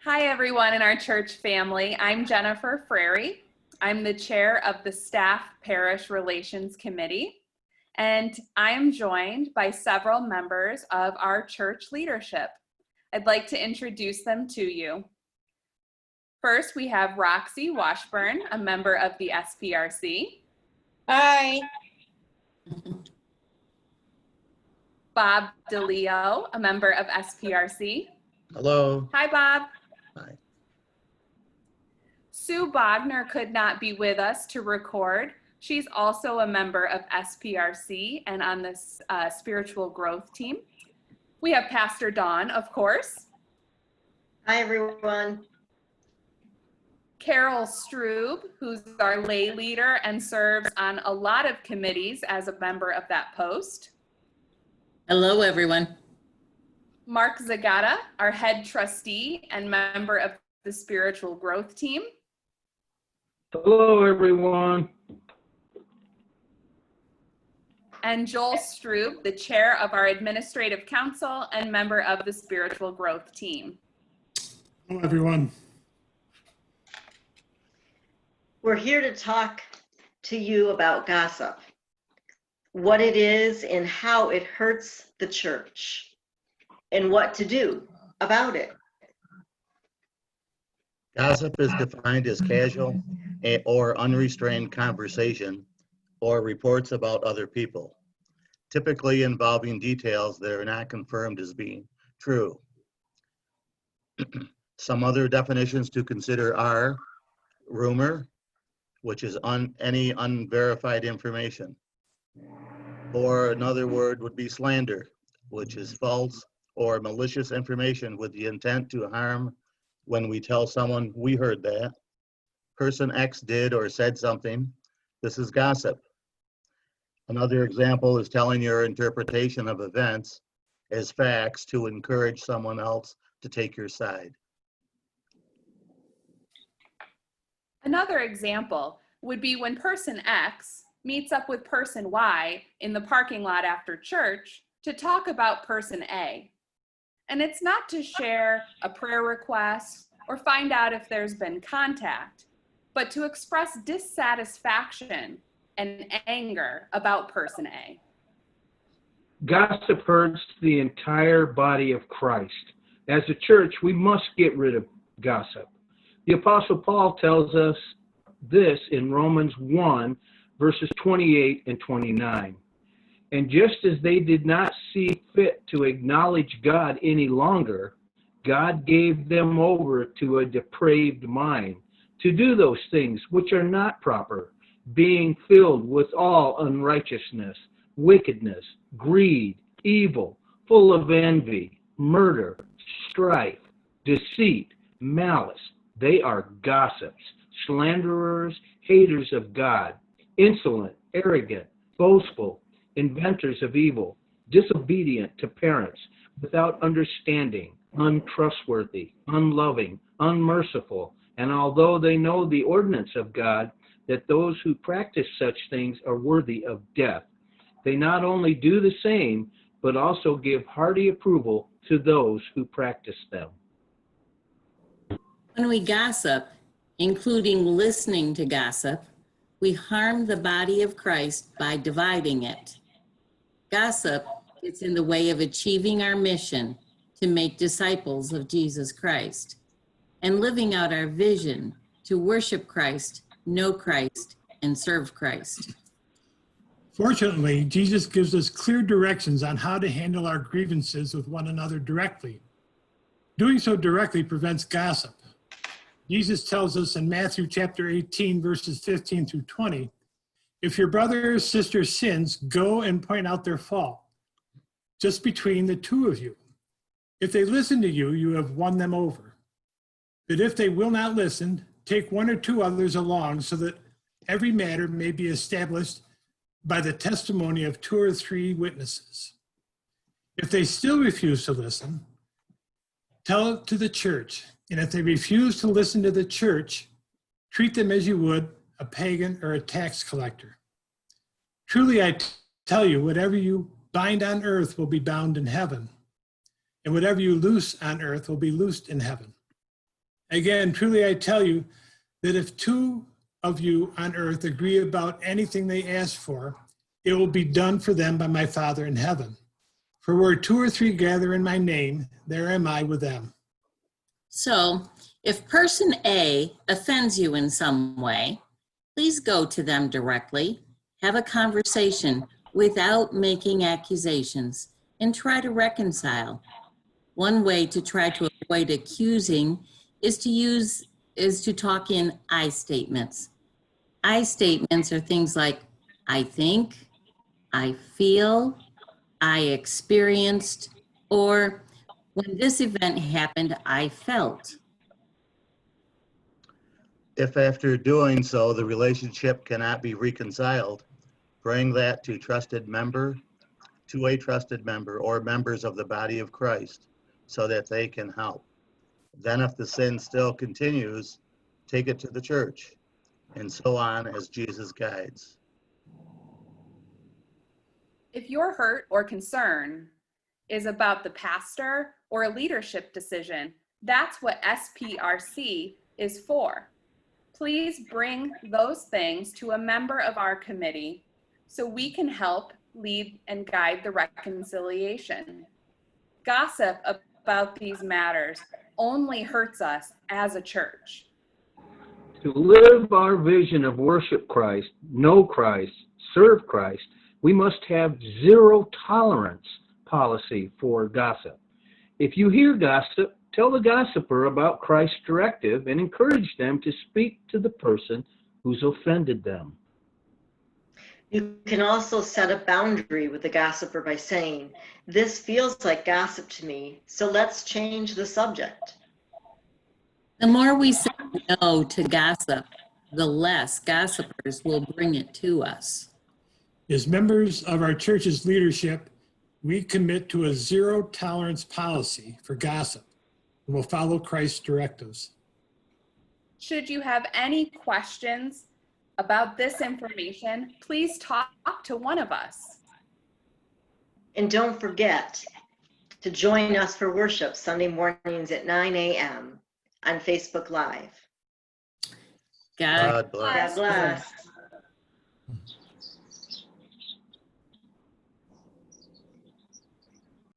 Hi, everyone in our church family. I'm Jennifer Frary. I'm the chair of the Staff Parish Relations Committee, and I am joined by several members of our church leadership. I'd like to introduce them to you. First, we have Roxy Washburn, a member of the SPRC. Hi. Bob DeLeo, a member of SPRC. Hello. Hi, Bob. Hi. Sue Bogner could not be with us to record. She's also a member of SPRC and on this spiritual growth team. We have Pastor Dawn, of course. Hi, everyone. Carol Strube, who's our lay leader and serves on a lot of committees as a member of that post. Hello, everyone. Mark Zagata, our head trustee and member of the spiritual growth team. Hello, everyone. And Joel Strube, the chair of our administrative council and member of the spiritual growth team. Hello, everyone. We're here to talk to you about gossip, what it is and how it hurts the church, and what to do about it. Gossip is defined as casual or unrestrained conversation or reports about other people, typically involving details that are not confirmed as being true. Some other definitions to consider are rumor, which is any unverified information. Or another word would be slander, which is false or malicious information with the intent to harm. When we tell someone we heard that, person X did or said something, this is gossip. Another example is telling your interpretation of events as facts to encourage someone else to take your side. Another example would be when person X meets up with person Y in the parking lot after church to talk about person A. And it's not to share a prayer request or find out if there's been contact, but to express dissatisfaction and anger about person A. Gossip hurts the entire body of Christ. As a church, we must get rid of gossip. The Apostle Paul tells us this in Romans 1, verses 28 and 29. And just as they did not see fit to acknowledge God any longer, God gave them over to a depraved mind to do those things which are not proper, being filled with all unrighteousness, wickedness, greed, evil, full of envy, murder, strife, deceit, malice. They are gossips, slanderers, haters of God, insolent, arrogant, boastful, inventors of evil, disobedient to parents, without understanding, untrustworthy, unloving, unmerciful. And although they know the ordinance of God, that those who practice such things are worthy of death, they not only do the same, but also give hearty approval to those who practice them. When we gossip, including listening to gossip, we harm the body of Christ by dividing it. Gossip gets in the way of achieving our mission to make disciples of Jesus Christ and living out our vision to worship Christ, know Christ, and serve Christ. Fortunately, Jesus gives us clear directions on how to handle our grievances with one another directly. Doing so directly prevents gossip. Jesus tells us in Matthew chapter 18, verses 15 through 20, if your brother or sister sins, go and point out their fault, just between the two of you. If they listen to you, you have won them over. But if they will not listen, take one or two others along so that every matter may be established by the testimony of 2 or 3 witnesses. If they still refuse to listen, tell it to the church. And if they refuse to listen to the church, treat them as you would a pagan or a tax collector. Truly, I tell you, whatever you bind on earth will be bound in heaven, and whatever you loose on earth will be loosed in heaven. Again, truly I tell you that if two of you on earth agree about anything they ask for, it will be done for them by my Father in heaven. For where two or three gather in my name, there am I with them. So, if person A offends you in some way, please go to them directly, have a conversation without making accusations, and try to reconcile. One way to try to avoid accusing is to talk in I statements. I statements are things like I think, I feel, I experienced, or when this event happened, I felt. If after doing so, the relationship cannot be reconciled, bring that to a trusted member or members of the body of Christ so that they can help. Then if the sin still continues, take it to the church, and so on as Jesus guides. If your hurt or concern is about the pastor or a leadership decision, that's what SPRC is for. Please bring those things to a member of our committee so we can help lead and guide the reconciliation. Gossip about these matters only hurts us as a church. To live our vision of worship Christ, know Christ, serve Christ, we must have zero tolerance policy for gossip. If you hear gossip, tell the gossiper about Christ's directive and encourage them to speak to the person who's offended them. You can also set a boundary with the gossiper by saying, "This feels like gossip to me, so let's change the subject." The more we say no to gossip, the less gossipers will bring it to us. As members of our church's leadership, we commit to a zero tolerance policy for gossip and will follow Christ's directives. Should you have any questions about this information, please talk to one of us. And don't forget to join us for worship Sunday mornings at 9 a.m. on Facebook Live. God God bless. God bless.